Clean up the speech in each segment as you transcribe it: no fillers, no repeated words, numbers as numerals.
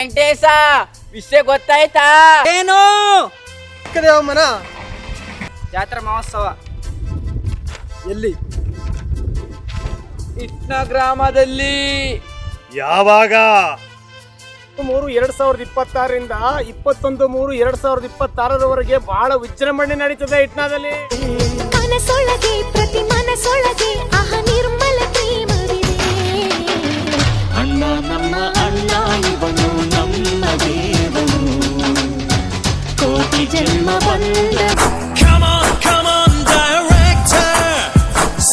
ವೆಂಕಟೇಶ, ವಿಷಯ ಗೊತ್ತಾಯ್ತಾ? ಏನು? ಚಿಕ್ಕದೇವಮ್ಮನ ಜಾತ್ರಾ ಮಹೋತ್ಸವ ಎಲ್ಲಿ? ಇಟ್ನ ಗ್ರಾಮದಲ್ಲಿ. ಯಾವಾಗ? 3/2026ರಿಂದ 21/3/2026 ಬಹಳ ವಿಜೃಂಭಣೆ ನಡೀತದೆ ಇಟ್ನಾದಲ್ಲಿ. ಮನಸೊಳಗೆ ಪ್ರತಿ ಮನಸೊಳಗೆ ಆಹ ನಿರ್ಮಲ ಪ್ರೇಮವಿದೆ. ಅಣ್ಣ ನಮ್ಮ ಅಣ್ಣ ಇವನು ನಮ್ಮ ದೇವನು ಕೋಟಿ ಜನ್ಮ ಬಂದ. Come on, director.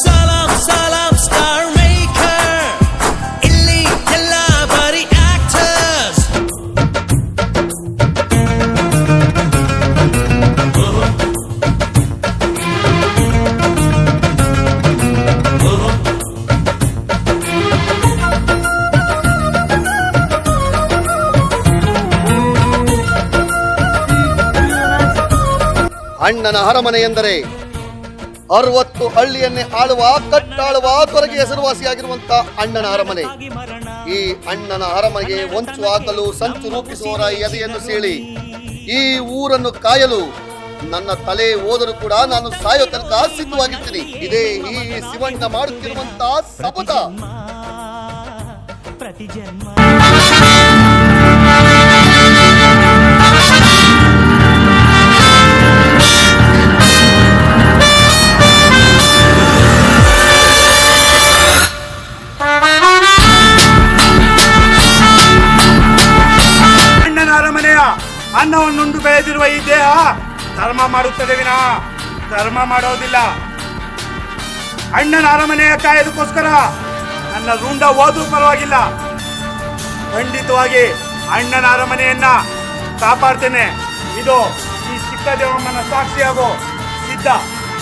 Salam, salam, star maker. Illi ella bari actors. ಅಣ್ಣನ ಅರಮನೆ ಎಂದರೆ 60 ಹಳ್ಳಿಯನ್ನೇ ಆಳುವ ಕಟ್ಟಾಳುವ ದೊರೆಗೆ ಹೆಸರುವಾಸಿಯಾಗಿರುವಂತ ಅಣ್ಣನ ಅರಮನೆ. ಈ ಅಣ್ಣನ ಅರಮನೆಗೆ ಹೊಂಚು ಹಾಕಲು ಸಂಚು ರೂಪಿಸುವವರ ಎದೆಯನ್ನು ಸೀಳಿ ಈ ಊರನ್ನು ಕಾಯಲು ನನ್ನ ತಲೆ ಹೋದರೂ ಕೂಡ ನಾನು ಸಾಯೋ ತನಕ ಸಿದ್ಧವಾಗಿರ್ತೀನಿ. ಇದೇ ಈ ಶಿವಣ್ಣ ಮಾಡುತ್ತಿರುವಂತ ಶಪಥ. ಪ್ರತಿ ಜನ್ಮ ಅಣ್ಣನ ಅರಮನೆಯ ಅನ್ನವನ್ನುಂಡು ಬೆಳೆದಿರುವ ಈ ದೇಹ ಧರ್ಮ ಮಾಡುತ್ತದೆ ವಿನಾ ಧರ್ಮ ಮಾಡೋದಿಲ್ಲ. ಅಣ್ಣನ ಅರಮನೆಯ ಕಾಯೋದಕ್ಕೋಸ್ಕರ ನನ್ನ ರುಂಡ ಹೋದ್ರೂ ಪರವಾಗಿಲ್ಲ, ಖಂಡಿತವಾಗಿ ಅಣ್ಣನ ಅರಮನೆಯನ್ನ ಕಾಪಾಡ್ತೇನೆ. ಇದು ಈ ಚಿಕ್ಕದೇವಮ್ಮನ ಸಾಕ್ಷಿಯಾಗೋ ಸಿದ್ಧ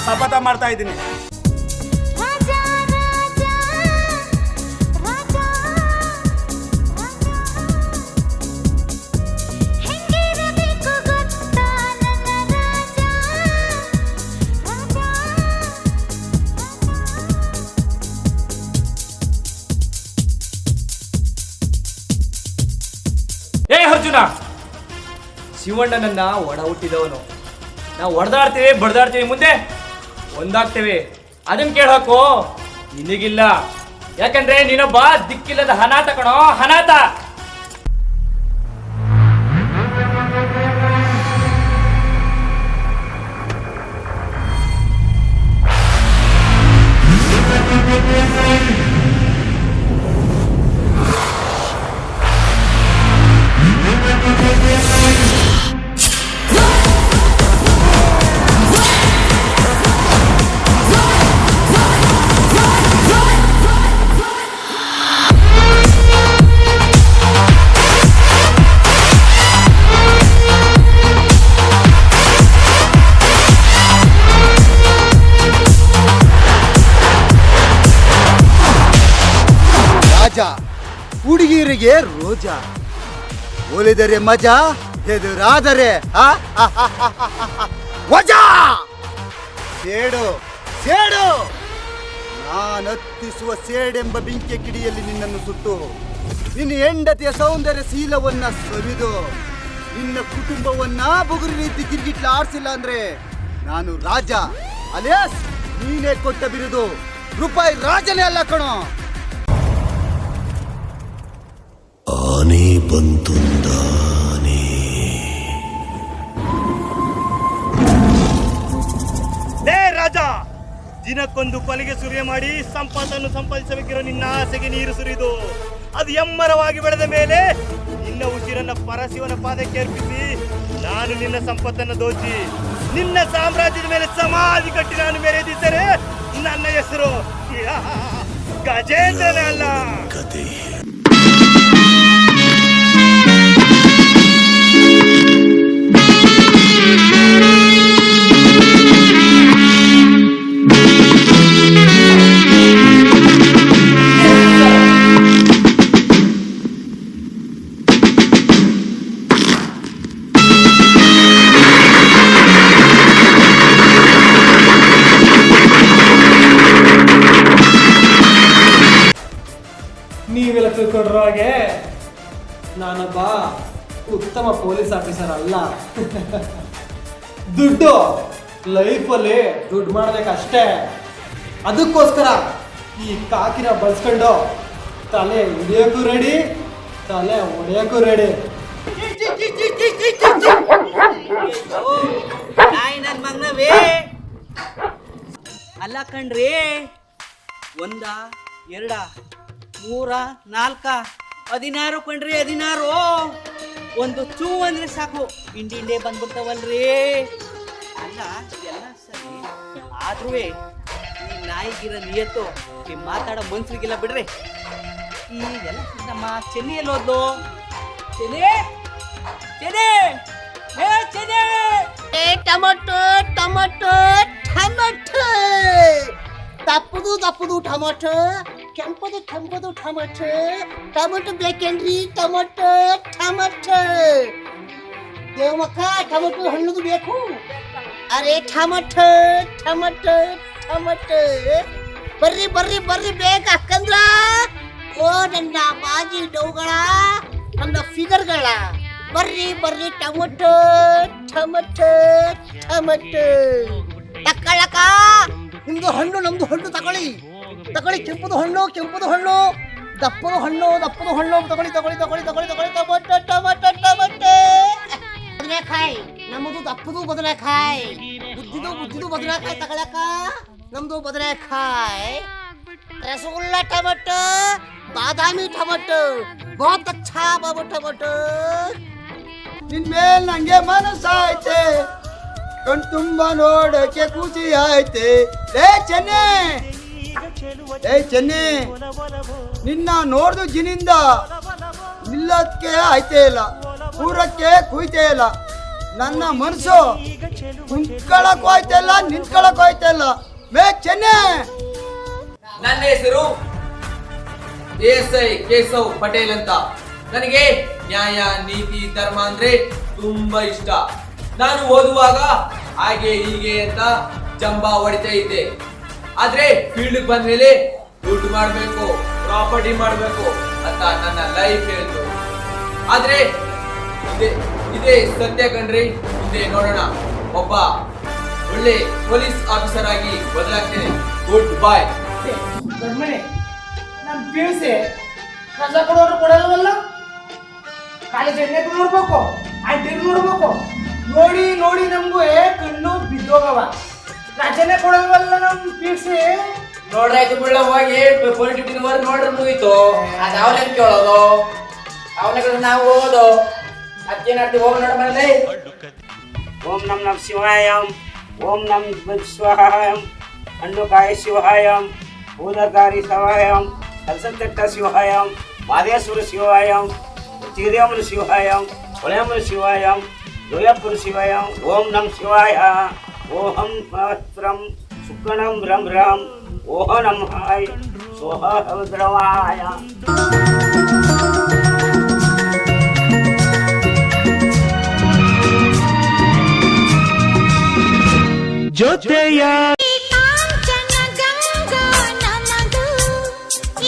ಶಪಥ ಮಾಡ್ತಾ ಇದ್ದೀನಿ. ರಾಜ ರಾಜ ರಾಜ ಹೆಂಗಿರಬೇಕು ಗೊತ್ತಾ ನನ್ನ ರಾಜ ರಾಜ. ಏ ಅರ್ಜುನ, ಶಿವಣ್ಣನನ್ನ ಒಡ ಹುಟ್ಟಿದವನು. ನಾವು ಹೊಡೆದಾಡ್ತೀವಿ ಬಡ್ದಾಡ್ತೀವಿ, ಮುಂದೆ ಒಂದಾಗ್ತೇವೆ. ಅದನ್ನ ಕೇಳೋಕು ನಿನಗಿಲ್ಲ. ಯಾಕಂದ್ರೆ ನೀನೊಬ್ಬ ದಿಕ್ಕಿಲ್ಲದ ಅನಾಥ ಕಣೋ, ಅನಾಥ. ರಾಜ ಹುಡುಗಿಯರಿಗೆ ರೋಜಾ, ಒಲಿದರೆ ಮಜಾ, ಎದುರಾದರೆ ವಜಾ. ಸೇಡು ಸೇಡು, ನಾನತ್ತಿಸುವ ಸೇಡೆಂಬ ಬೆಂಕಿಯ ಕಿಡಿಯಲ್ಲಿ ನಿನ್ನನ್ನು ಸುಟ್ಟು ನಿನ್ನ ಹೆಂಡತಿಯ ಸೌಂದರ್ಯ ಶೀಲವನ್ನ ಸವಿದು ನಿನ್ನ ಕುಟುಂಬವನ್ನ ಬುಗುರಿ ರೀತಿ ಗಿರ್ಗಿಟ್ಲ ಆಡ್ಸಿಲ್ಲ ಅಂದ್ರೆ ನಾನು ರಾಜ ಅಲಿಯಾಸ್ ನೀನೇ ಕೊಟ್ಟ ಬಿರುದು ರೂಪಾಯಿ ರಾಜನೇ ಅಲ್ಲ ಕಣೋ. ಆನೆ ಬಂತುಂದಾನೆ. ಲೇ ರಾಜ, ದಿನಕ್ಕೊಂದು ಕೊಲೆಗೆ ಸುರಿಯ ಮಾಡಿ ಸಂಪತ್ತನ್ನು ಸಂಪಾದಿಸಬೇಕಿರೋ ನಿನ್ನ ಆಸೆಗೆ ನೀರು ಸುರಿದು ಅದು ಎಮ್ಮರವಾಗಿ ಬೆಳೆದ ಮೇಲೆ ನಿನ್ನ ಉಸಿರನ್ನ ಪರಶಿವನ ಪಾದಕ್ಕೆ ಅರ್ಪಿಸಿ ನಾನು ನಿನ್ನ ಸಂಪತ್ತನ್ನು ದೋಚಿ ನಿನ್ನ ಸಾಮ್ರಾಜ್ಯದ ಮೇಲೆ ಸಮಾಧಿ ಕಟ್ಟಿ ನಾನು ಮೆರೆದಿದ್ದರೆ ನನ್ನ ಹೆಸರು ಗಜೇಂದ್ರನೇ ಅಲ್ಲ. ಕತೆ ನೀವೆಲ್ಲ ತಿಳ್ಕೊಂಡ್ರ ಹಾಗೆ ನಾನೊಬ್ಬ ಉತ್ತಮ ಪೊಲೀಸ್ ಆಫೀಸರ್ ಅಲ್ಲ. ದುಡ್ಡು ಲೈಫಲ್ಲಿ ದುಡ್ಡು ಮಾಡ್ಬೇಕಷ್ಟೇ. ಅದಕ್ಕೋಸ್ಕರ ಈ ಕಾಕಿನ ಬಳಸ್ಕೊಂಡು ತಲೆ ಹಿಡಿಯೋಕ್ಕೂ ರೆಡಿ, ತಲೆ ಹೊಡೆಯೋಕ್ಕೂ ರೆಡಿ. ನನ್ ಮಗನವೇ ಅಲ್ಲ ಕಣ್ರಿ, 1 2 3 4 16 ಕಣ್ರಿ, 16. ಒಂದು ಚೂ ಅಂದ್ರೆ ಸಾಕು ಇಂಡಿಂಡೆ ಬಂದ್ಬಿಡ್ತಾವಲ್ರಿ. ಅಲ್ಲ ಎಲ್ಲ ಸರಿ, ಆದ್ರೂ ಈ ನಾಯಿಗಿರೋ ನಿಯತ್ತು ಈ ಮಾತಾಡೋ ಮನ್ಸರಿಗಿಲ್ಲ ಬಿಡ್ರಿ. ಈ ಎಲ್ಲ ನಮ್ಮ ಚೆನ್ನಿ ಎಲ್ಲೋದ್ಲು? ಚೆನ್ನಿ ಚೆನ್ನಿ ಹೇ ಚೆನ್ನಿ, ಟೊಮೊಟೊ ಟೊಮೊಟೊ ಟೊಮೊಟೊ, ದಪ್ಪದು ದಪ್ಪದು ಟೊಮೊಟೊ, ಕೆಂಪದು ಕೆಂಪದು ಟೊಮೊಟೊ. ಟೊಮೊಟೊ ಬೇಕೇನ್ರಿ? ಟೊಮೊಟೊ ಟೊಮೊಟೊ ದೇವಮಕ್ಕ, ಟೊಮೊಟೊ ಹಣ್ಣದು ಬೇಕು. ಅರೆ ಟೊಮೊಟೊ ಟೊಮೊಟೊ ಟೊಮೊಟೊ, ಬರ್ರಿ ಬರ್ರಿ ಬರ್ರಿ ಬೇಗ ಅಕ್ಕಂದ್ರ. ಓ ನನ್ನ ಮಾಜಿ ಡೌಗಳ, ನನ್ನ ಫಿಗರ್ಗಳ, ಬರ್ರಿ ಬರ್ರಿ ಟೊಮೊಟೊ ಟೊಮೊಟೊ ಟೊಮೊಟೊ. ತಕ್ಕಳಕ ನಿಮ್ದು ಹಣ್ಣು ನಮ್ದು ಹಣ್ಣು ತಗೊಳ್ಳಿ ತಗೊಳ್ಳಿ. ಕೆಂಪದು ಹಣ್ಣು ಕೆಂಪದು ಹಣ್ಣು, ದಪ್ಪದು ಹಣ್ಣು ದಪ್ಪದು ಹಣ್ಣು, ತಗೊಳ್ಳಿ ತಗೊಳ್ಳಿ ತಗೊಳ್ಳಿ ತಗೊಳ್ಳಿ ತಗೊಳ್ಳಿ. Tomato tomato tomato. ಬದನೆಕಾಯಿ ನಮ್ಮದು ದಪ್ಪದು ಬದನೆಕಾಯಿ, ಬುದ್ಧಿದು ಬುದ್ಧಿದು ಬದನೆಕಾಯಿ ತಗೊಳಕ, ನಮ್ದು ಬದನೆಕಾಯಿ. ರಸಗುಲ್ಲ ಟೊಮೊಟೊ, ಬಾದಾಮಿ ಟೊಮೊಟೊ, ಬಹುತ್ ಅಚ್ಚಾ ಬಾಬು ಟೊಮೊಟೊ. ನಿನ್ ಮೇಲ್ ನಂಗೆ ಮನಸ್ಸಾಯ್ತೆ, ಕಣ್ ತುಂಬಾ ನೋಡಕ್ಕೆ ಖುಷಿ ಆಯ್ತೆ. ಲೇ ಚೆನ್ನಿ, ಲೇ ಚೆನ್ನಿ, ನಿನ್ನ ನೋಡ್ದು ಜಿನಿಂದ ನಿಲ್ಲಕ್ಕೆ ಆಯ್ತೇ ಇಲ್ಲ, ಕೂರಕ್ಕೆ ಕುಯ್ತೇ ಇಲ್ಲ. ನನ್ನ ಮನಸ್ಸು ಕುಂತ್ಕೊಳಕ್ಕೂ ಆಯ್ತಿಲ್ಲ, ನಿಂತ್ಕೊಳಕ್ಕೂ ಆಯ್ತಿಲ್ಲ. ಲೇ ಚೆನ್ನಿ. ನನ್ನ ಹೆಸರು ದೇಸಾಯಿ ಕೇಶವ್ ಪಟೇಲ್ ಅಂತ. ನನಗೆ ನ್ಯಾಯ ನೀತಿ ಧರ್ಮ ಅಂದ್ರೆ ತುಂಬಾ ಇಷ್ಟ. ನಾನು ಓದುವಾಗ ಹಾಗೆ ಹೀಗೆ ಅಂತ ಜಂಬ ಹೊಡಿತಾ ಇದ್ದೆ. ಆದ್ರೆ ಫೀಲ್ಡ್ ಬಂದ್ಮೇಲೆ ದುಡ್ಡು ಮಾಡ್ಬೇಕು, ಪ್ರಾಪರ್ಟಿ ಮಾಡ್ಬೇಕು ಅಂತ ನನ್ನ ಲೈಫ್ ಹೇಳ್ತು. ಆದ್ರೆ ಇದೇ ಸತ್ಯ ಕಣ್ರಿ. ಇದೇ ನೋಡೋಣ, ಒಬ್ಬ ಒಳ್ಳೆ ಪೊಲೀಸ್ ಆಫೀಸರ್ ಆಗಿ ಬದಲಾಗ್ತೇನೆ. ಗುಡ್ ಬಾಯ್. ದೊಡ್ಡಮನೆ, ನಮ್ಮ ಪಿಯುಸಿ ರಜಾ ಕೊಡೋರು ಕೊಡಲ್ವಲ್ಲ, ಕಾಲೇಜ್ ಎಣ್ಣೆ ನೋಡ್ಬೇಕು, ಆಂಟಿರ್ ನೋಡ್ಬೇಕು, ನೋಡಿ ನೋಡಿ ನಮ್ಗೂ ಕಣ್ಣು ಬಿದ್ದೋಗವ. ರಜೆನೆ ಕೊಡಲ್ವಲ್ಲ ನಮ್ಮ ಪಿಯುಸಿ. ನೋಡ್ರಾಯ್ತು ಬಿಡ, ಹೋಗಿ ಪೊಲಿಟಿಕ್ಸ್ ನೋಡ್ರೆ ಮುಗೀತು. ಅದು ಅವನೇ ಕೇಳೋದು, ಅವನ ಕಡೆ ನಾವು ಹೋಗೋದು. ಅದೇನಾಡ್ತೀವಿ, ಹೋಗಿ ನೋಡ ಮನೇಲಿ. ಓಂ ನಮ್ ನಮ್ ಶಿವಾಯಂ, ಓಂ ನಮ್ ಸ್ವಾಹಾಯಂ, ಹಣ್ಣುಕಾಯ ಶಿವಾಯಂ, ಭೂದಕಾರಿ ಶಿವಾಯಂ, ಕಲಸಂತಟ್ಟ ಶಿವಾಯಂ, ಮಾದೇಶ್ವರ ಶಿವಾಯಂ, ಚಿರಿಯಮ್ಮನ ಶಿವಾಯಂ, ಹೊಳೆಯಮ್ಮನ ಶಿವಾಯಂ, ದೊಯ್ಯಪ್ಪನ ಶಿವಾಯಂ. ಓಂ ನಮ್ ಶಿವಾಯ. ಓಹಂ ಪವಿತ್ರಂ ಸುಕಣಂ ರಂ ರಂ, ಓಹ ನಮ್ ಹಾಯ್ ಸೋಹ ದ್ರವಾಯ. ಜೊತೆಯ ಕಾಂಚನ ಗಂಗಾ ನಮದು,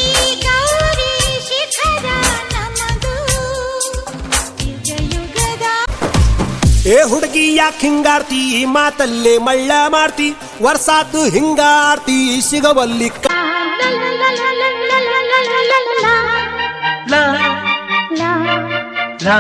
ಈ ಗೌರಿ ಶಿಖರ ನಮದು, ಯುಗ ಯುಗದ. ಏ ಹುಡುಗಿ ಯಾಕೆ ಹಿಂಗಾರ್ತಿ, ಈ ಮಾತಲ್ಲೇ ಮಳ್ಳ ಮಾಡ್ತಿ, ವರ್ಷಾತು ಹಿಂಗಾರ್ತಿ ಸಿಗವಲ್ಲಿ ಲಾ ಲಾ ಲಾ ಲಾ ಲಾ ಲಾ ಲಾ ಲಾ.